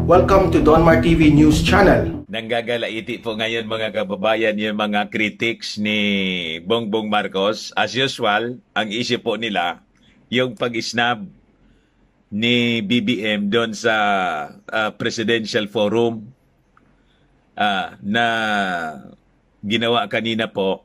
Welcome to Donmar TV News Channel. Nanggagalaiti po ngayon mga kababayan yung mga critics ni Bongbong Marcos. As usual, ang isip po nila yung pag-snub ni BBM doon sa Presidential Forum na ginawa kanina po.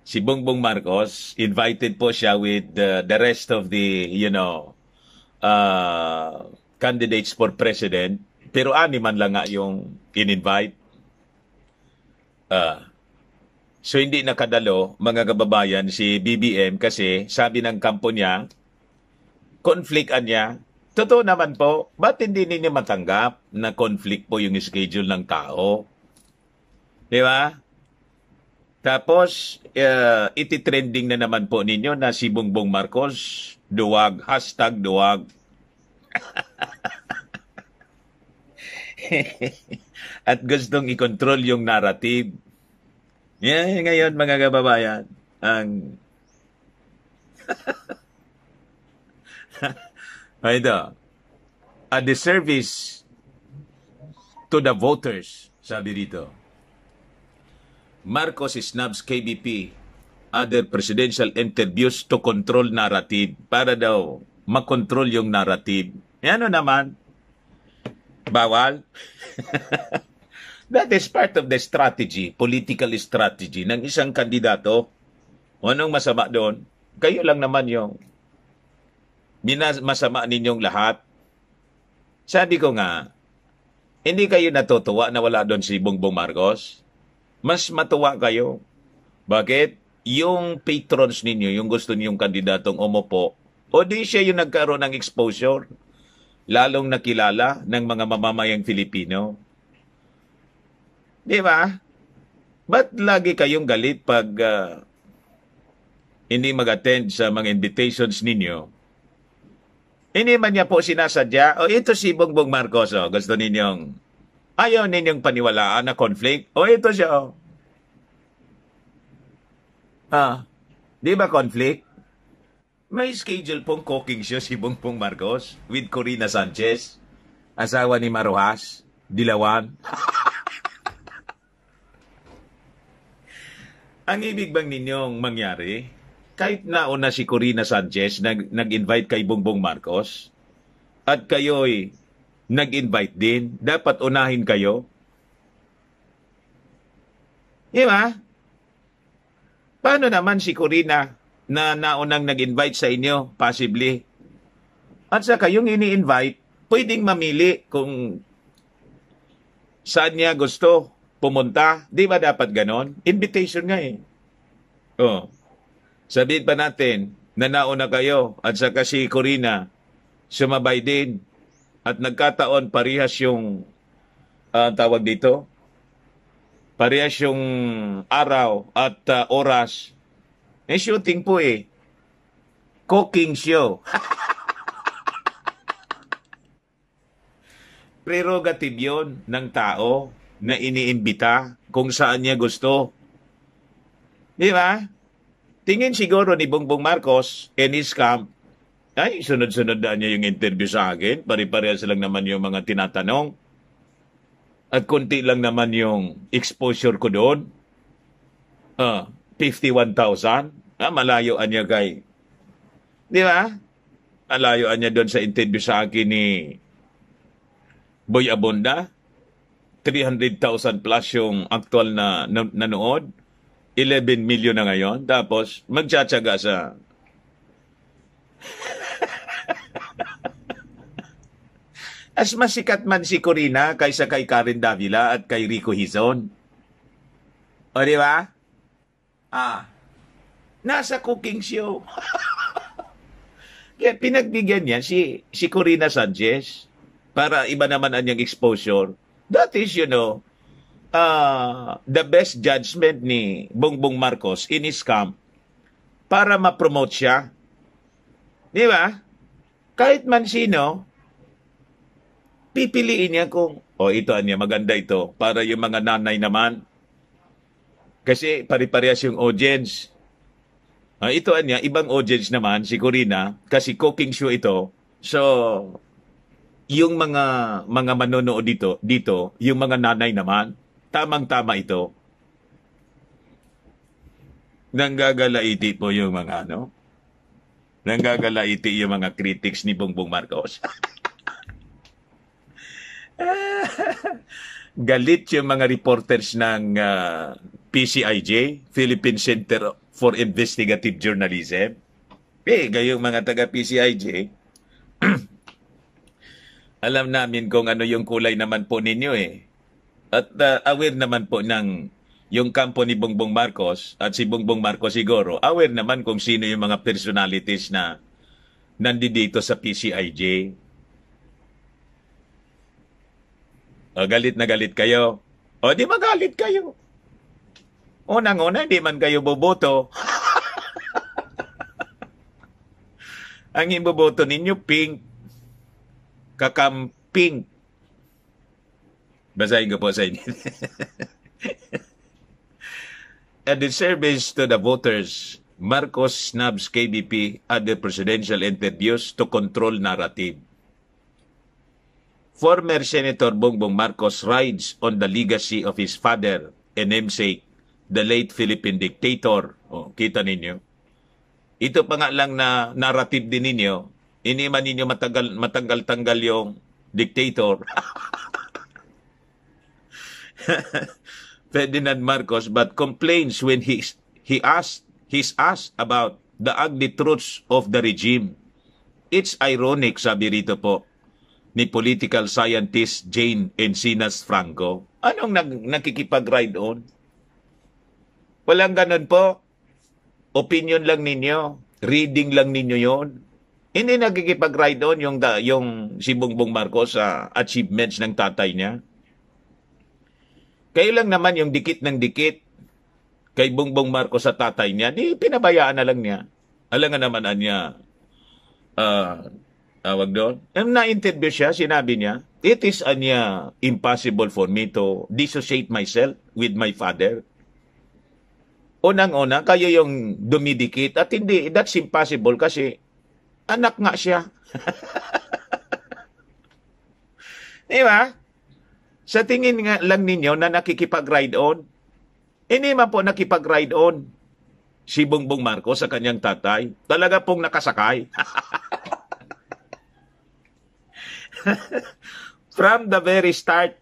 Si Bongbong Marcos, invited po siya with the rest of the, candidates for president. Pero ani man lang nga yung in-invite. So hindi nakadalo, mga kababayan, si BBM kasi sabi ng kampo niya, conflict niya. Totoo naman po, ba't hindi ninyo matanggap na conflict po yung schedule ng tao? Di ba? Tapos, iti-trending na naman po ninyo na si Bongbong Marcos, duwag, #duwag. At gustong i-control yung narrative. Yan, ngayon mga kababayan, ang ito, a disservice to the voters, sabi dito. Marcos snubs KBP other presidential interviews to control narrative, para daw makontrol yung narrative. Ano naman? Bawal? That is part of the strategy, political strategy ng isang kandidato. Anong masama doon? Kayo lang naman yung masama ninyong lahat. Sabi ko nga, hindi kayo natutuwa na wala doon si Bongbong Marcos? Mas matuwa kayo. Bakit? Yung patrons ninyo, yung gusto niyong kandidatong umupo, o di siya yung nagkaroon ng exposure, lalong nakilala ng mga mamamayang Filipino. Di ba? Ba't lagi kayong galit pag hindi mag-attend sa mga invitations ninyo? Hindi man niya po sinasadya, o ito si Bongbong Marcos, gusto ninyong, ayaw ninyong paniwalaan na conflict, o ito siya, di ba conflict? May schedule pong cooking show si Bongbong Marcos with Corina Sanchez, asawa ni Maruhas, Dilawan. Ang ibig bang ninyong mangyari, kahit nauna si Corina Sanchez nag-invite kay Bongbong Marcos, at kayo'y nag-invite din, dapat unahin kayo? Di ba? Paano naman si Corina na naunang nag-invite sa inyo, possibly? At saka yung ini-invite, pwedeng mamili kung saan niya gusto pumunta. Di ba dapat ganon? Invitation nga eh. Sabihin pa natin na nauna kayo at saka si Corina sumabay din at nagkataon parehas yung tawag dito, parehas yung araw at oras. May shooting po eh. Cooking show. Prerogative yun ng tao na iniimbita kung saan niya gusto. Di ba? Tingin siguro ni Bongbong Marcos and his camp, ay, sunod-sunod na niya yung interview sa akin. Pare-parehas lang naman yung mga tinatanong. At konti lang naman yung exposure ko doon. 51,000. Malayuan niya kay... Di ba? Malayuan niya doon sa interview sa akin ni Boy Abunda. 300,000 plus yung actual na nanood. 11 million na ngayon. Tapos, magtsatsaga sa... As masikat man si Corina kaysa kay Karen Davila at kay Rico Hizon. O, di ba? Nasa cooking show. Kaya pinagbigyan niya si Corina Sanchez para iba naman ang niyang exposure. That is, the best judgment ni Bongbong Marcos in his camp para ma-promote siya. Di ba? Kahit man sino, pipiliin niya kung, ito niya, maganda ito, para yung mga nanay naman. Kasi pare-parehas yung audience. Ito niya, ibang audience naman, si Corina, kasi cooking show ito. So, yung mga manonood dito, yung mga nanay naman, tamang-tama ito. Nanggagalaiti po yung mga nanggagalaiti yung mga critics ni Bongbong Marcos. Galit yung mga reporters ng PCIJ, Philippine Center for Investigative Journalism. Gayong mga taga-PCIJ, alam namin kung ano yung kulay naman po ninyo eh. At aware naman po ng yung kampo ni Bongbong Marcos at si Bongbong Marcos siguro, aware naman kung sino yung mga personalities na nandito sa PCIJ. Galit na galit kayo. Di magalit kayo. Unang-una, di man kayo boboto. Ang iboboto ninyo, pink. Kakamping. Basahin ko po sa inyo. At in service to the voters, Marcos snubs KBP at the presidential interviews to control narrative. Former Senator Bongbong Marcos rides on the legacy of his father and namesake, the late Philippine dictator. Kita ninyo. Ito pa nga lang na narrative din ninyo. Hindi man ninyo matanggal-tanggal yung dictator. Ferdinand Marcos, but complains when he's asked about the ugly truths of the regime. It's ironic, sabi rito po ni political scientist Jane Encinas Franco. Anong nakikipag-ride on? Walang ganun po. Opinion lang ninyo. Reading lang ninyo yon. Hindi nakikipag-ride on yung si Bongbong Marcos sa achievements ng tatay niya. Kayo lang naman yung dikit ng dikit kay Bongbong Marcos sa tatay niya, di pinabayaan na lang niya. Alam nga naman niya, wag doon. Na-interview siya, sinabi niya, it is impossible for me to dissociate myself with my father. Unang-una, kayo yung dumidikit at hindi, that's impossible kasi anak nga siya. Di ba? Sa tingin nga lang ninyo na nakikipag-ride on, hindi man po nakipag-ride on si Bongbong Marcos sa kanyang tatay. Talaga pong nakasakay. From the very start,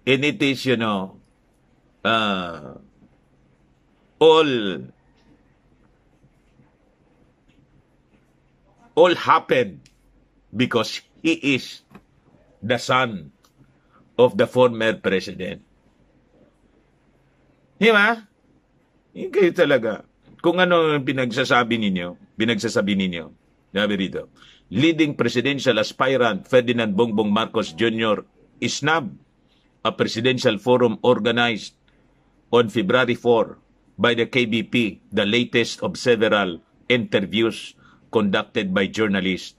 and it is, all happened because he is the son of the former president. Di ba? Hindi kayo talaga. Kung ano pinagsasabi ninyo, sabi rito, leading presidential aspirant Ferdinand Bongbong Marcos Jr. snubbed a presidential forum organized on February 4 by the KBP, the latest of several interviews conducted by journalists.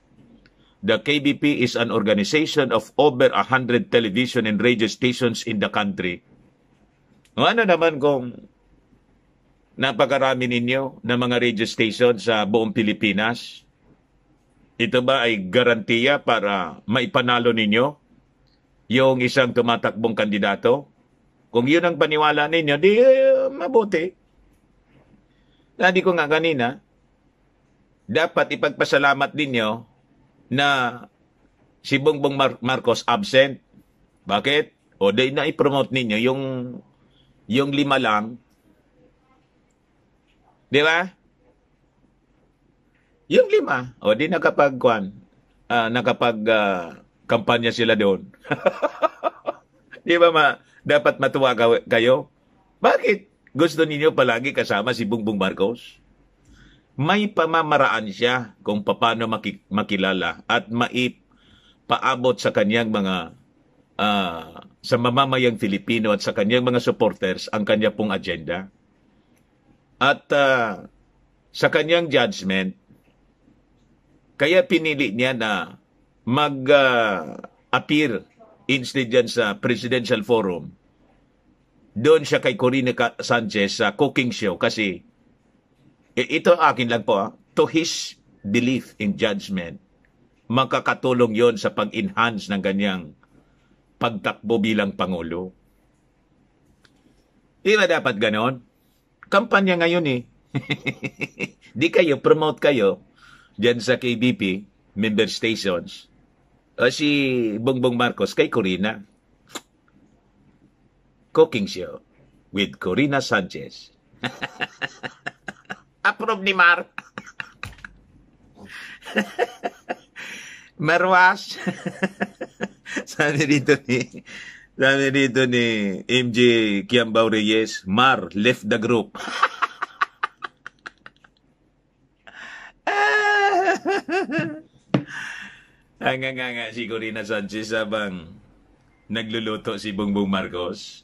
The KBP is an organization of over 100 television and radio stations in the country. Ano naman kung napakarami ninyo na mga radio stations sa buong Pilipinas? Ito ba ay garantiya para maipanalo ninyo yung isang tumatakbong kandidato? Kung yun ang paniwala ninyo, di mabuti. Sabi ko nga kanina, dapat ipagpasalamat ninyo na si Bongbong Marcos absent. Bakit? Di na i-promote ninyo yung 5 lang. Di ba? Yung 5. Di nakapag-kampanya sila doon. Di ba dapat matuwa kayo? Bakit? Gusto ninyo palagi kasama si Bongbong Marcos? May pamamaraan siya kung paano makilala at maipaabot sa kanyang mga sa mamamayang Filipino at sa kanyang mga supporters ang kanya pong agenda. At sa kanyang judgment, kaya pinili niya na mag-appear instead dyan sa Presidential Forum. Doon siya kay Corina Sanchez sa cooking show kasi ito akin lang po, to his belief in judgment, makakatulong yon sa pag-enhance ng kanyang pagtakbo bilang Pangulo. Di ba dapat ganon? Kampanya ngayon eh. Di kayo, promote kayo dyan sa KBP, member stations. Si Bongbong Marcos kay Corina. Cooking show with Corina Sanchez. Approve ni Mar. Marwas. Sabi dito ni MJ Kiambao Reyes, Mar left the group. Nga si Corina Sanchez habang nagluluto si Bongbong Marcos.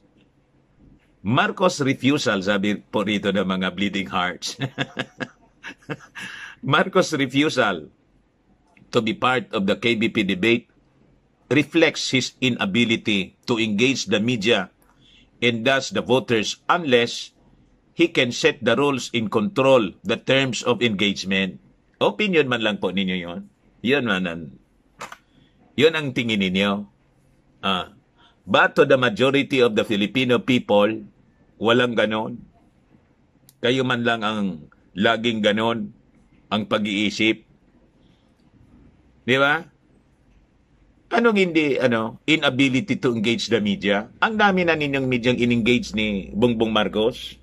Marcos refusal, sabi po rito ng mga bleeding hearts. Marcos refusal to be part of the KBP debate reflects his inability to engage the media and thus the voters unless he can set the rules and control the terms of engagement. Opinion man lang po ninyo yon. Yun ang tingin ninyo. But to the majority of the Filipino people, walang ganon. Kayo man lang ang laging ganon ang pag-iisip. Di ba? Anong hindi, inability to engage the media? Ang dami na ninyong medyang in-engage ni Bongbong Marcos.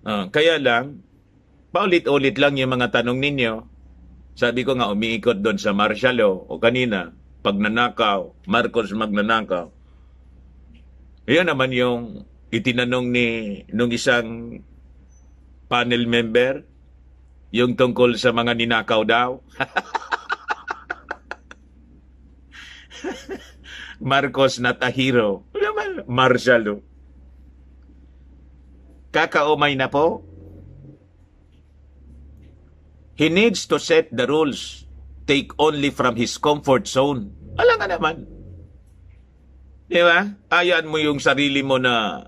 Kaya lang, paulit-ulit lang yung mga tanong ninyo. Sabi ko nga, umiikot doon sa martial law o kanina, pagnanakaw, Marcos magnanakaw. Yan naman yung itinanong nung isang panel member, yung tungkol sa mga ninakaw daw. Marcos not a hero. Martial law. Kakaumay na po. He needs to set the rules. Take only from his comfort zone. Alam nga naman. Di ba? Ayan mo yung sarili mo na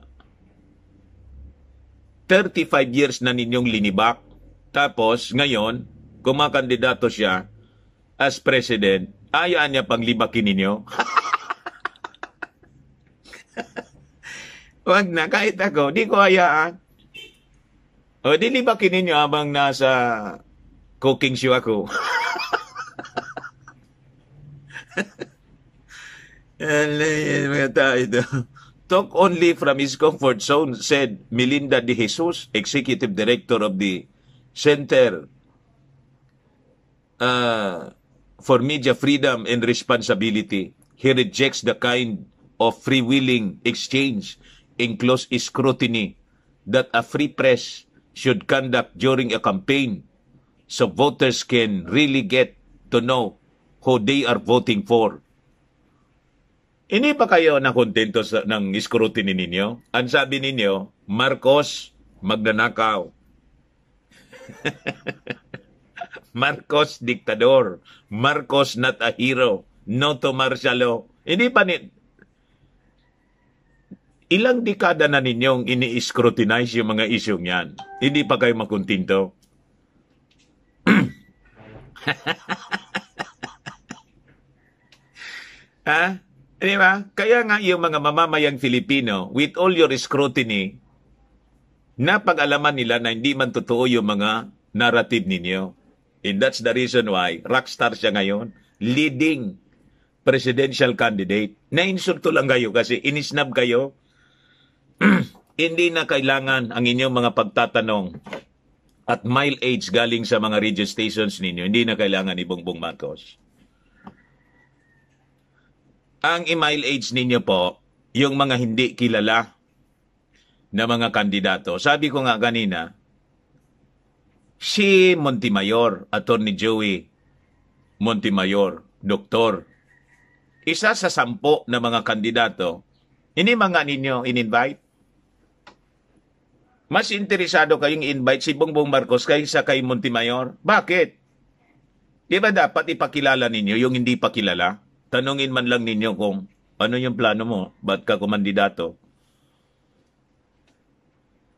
35 years na ninyong linibak. Tapos, ngayon, kumakandidato siya as president, ayaan niya pang libakin ninyo. Wag na, kahit ako, di ko hayaan. O, di libakin ninyo habang nasa cooking show ako. Mga tao ito. Talk only from his comfort zone, said Melinda De Jesus, Executive Director of the Center for Media Freedom and Responsibility. He rejects the kind of freewheeling exchange in close scrutiny that a free press should conduct during a campaign so voters can really get to know who they are voting for. Hindi pa kayo nakontento ng scrutiny ninyo? Ang sabi ninyo, Marcos magnanakaw. Marcos diktador. Marcos not a hero. No to martial law. Hindi pa ilang dekada na ninyong ini-scrutinize yung mga isyong yan. Hindi pa kayo makontento. Ha? Di ba? Kaya nga yung mga mamamayang Filipino, with all your scrutiny, napag-alaman nila na hindi man totoo yung mga narrative ninyo. And that's the reason why rockstar siya ngayon, leading presidential candidate. Na-insulto lang kayo kasi inisnab kayo. Hindi na kailangan ang inyong mga pagtatanong at mileage galing sa mga radio stations ninyo. Hindi na kailangan ni Bongbong Marcos. Ang i-mileage ninyo po, yung mga hindi kilala na mga kandidato. Sabi ko nga kanina, si Montemayor, Attorney Joey Montemayor, doktor, isa sa 10 na mga kandidato, hindi mga ninyo in-invite? Mas interesado kayong invite si Bongbong Marcos kaysa kay Montemayor? Bakit? Di ba dapat ipakilala ninyo yung hindi pa kilala? Tanungin man lang ninyo kung ano yung plano mo, ba't ka kumandidato?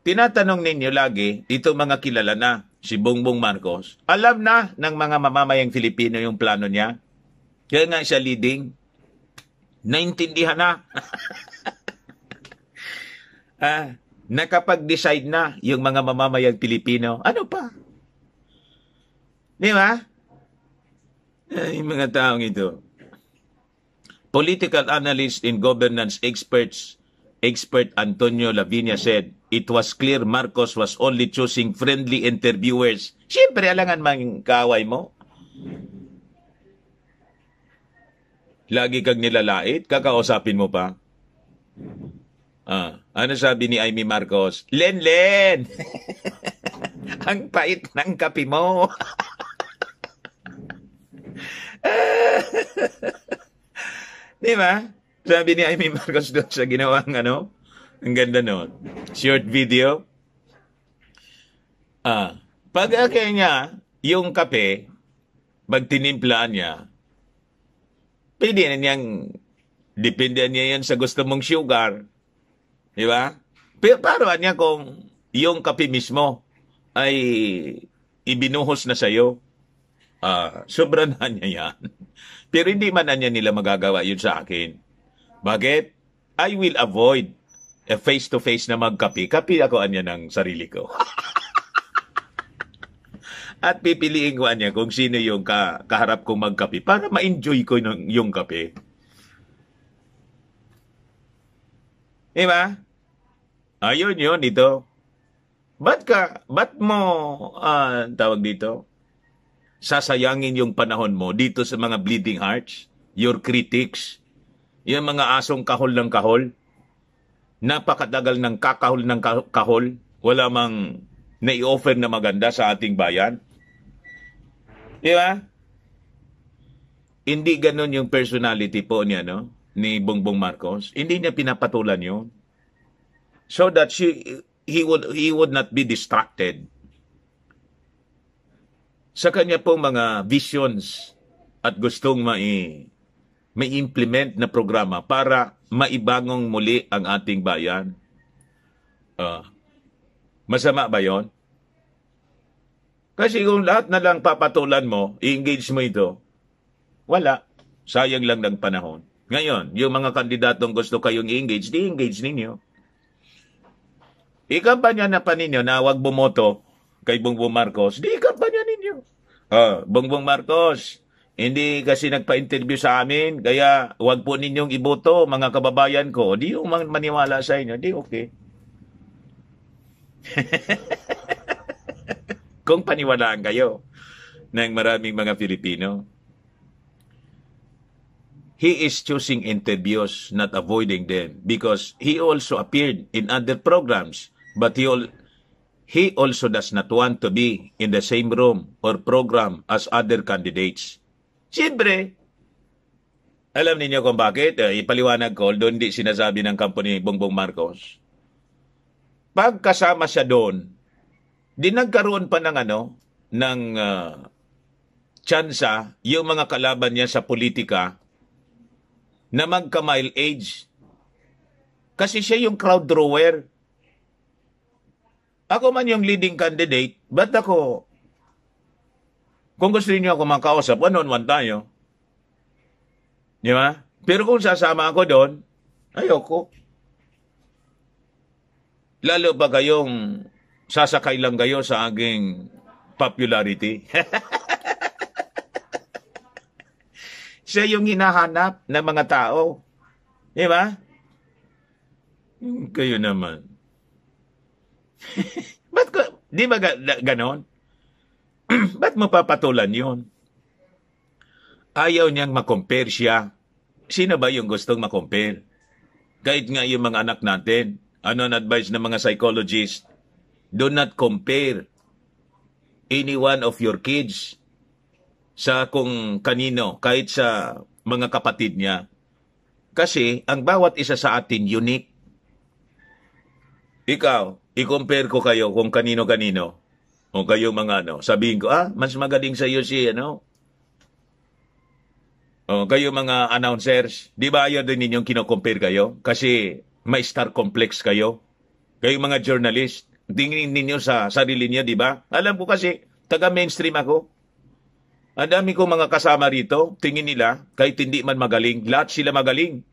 Tinatanong ninyo lagi, ito mga kilala na. si Bongbong Marcos, alam na ng mga mamamayang Filipino yung plano niya. Kaya nga siya leading. Naintindihan na. Nakapag-decide na yung mga mamamayang Pilipino. Ano pa? Di ba? Yung mga taong ito. Political analyst and governance expert Antonio Lavinia said, it was clear Marcos was only choosing friendly interviewers. Siyempre, alangan mang kaaway mo. Lagi kang nilalait, kakausapin mo pa. Ano sabi ni Amy Marcos? Len! Ang pait ng kape mo. Di ba? Sabi ni Amy Marcos doon sa ginawang ang ganda noon. Short video. Pag niya, yung kape, pag tinimplaan niya, pwede na niyang, depende niya yan sa gusto mong sugar. Di ba? Pero paruan niya kung yung kape mismo ay ibinuhos na sa'yo. Sobrang na niya yan. Pero hindi man na niya nila magagawa yun sa akin. Bakit? I will avoid a face-to-face na magkape. Kape ako anya ng sarili ko. At pipiliin ko niya kung sino yung kaharap kong magkape para ma-enjoy ko yung kape. Diba? Ayun yun, ito. Ba't mo, tawag dito, sasayangin yung panahon mo dito sa mga bleeding hearts, your critics, yung mga asong kahol ng kahol, napakatagal ng kakahol ng kahol, wala mang nai-offer na maganda sa ating bayan. Di ba? Hindi ganun yung personality po niya, no? Ni Bongbong Marcos. Hindi niya pinapatulan yun. So that he would not be distracted sa kanya pong mga visions at gustong mai-implement na programa para maibangong muli ang ating bayan. Masama ba yon? Kasi kung lahat na lang papatulan mo, i-engage mo ito, wala. Sayang lang ng panahon. Ngayon, yung mga kandidatong gusto kayong i-engage, di-engage ninyo. I-kampanya na pa ninyo na huwag bumoto kay Bongbong Marcos, di-kampanya ninyo. Bongbong Marcos, hindi kasi nagpa-interview sa amin, kaya huwag po ninyong iboto, mga kababayan ko. Di yung maniwala sa inyo, di okay. Kung paniwalaan kayo ng maraming mga Filipino. He is choosing interviews, not avoiding them, because he also appeared in other programs, but he also does not want to be in the same room or program as other candidates. Siyempre, alam ninyo kung bakit? Ipaliwanag ko, doon di sinasabi ng company Bongbong Marcos. Pag kasama siya doon, di nagkaroon pa ng tsansa yung mga kalaban niya sa politika na magka-mile age. Kasi siya yung crowd drawer. Ako man yung leading candidate, ba't ako, kung gusto niyo ako makausap, one-on-one tayo. Di ba? Pero kung sasama ako doon, ayoko. Lalo ba kayong sasakay lang kayo sa aking popularity? Siya yung hinahanap ng mga tao. Di ba? Kayo naman. Di ba ganon? Ba't mo papatulan yun? Ayaw niyang makompare siya. Sino ba yung gustong makompare? Kahit nga yung mga anak natin, ano ang advice ng mga psychologist? Do not compare any one of your kids sa kung kanino, kahit sa mga kapatid niya. Kasi ang bawat isa sa atin unique. Ikaw, i-compare ko kayo kung kanino-kanino. O kayo mga sabihin ko, mas magaling sa iyo si O kayo mga announcers, di ba ayaw din ninyong kino-compare kayo? Kasi may star complex kayo. Kayo mga journalist, tingin ninyo sa sarili niyo, di ba? Alam ko kasi, taga-mainstream ako. Ang dami ko mga kasama rito, tingin nila, kahit hindi man magaling, lahat sila magaling.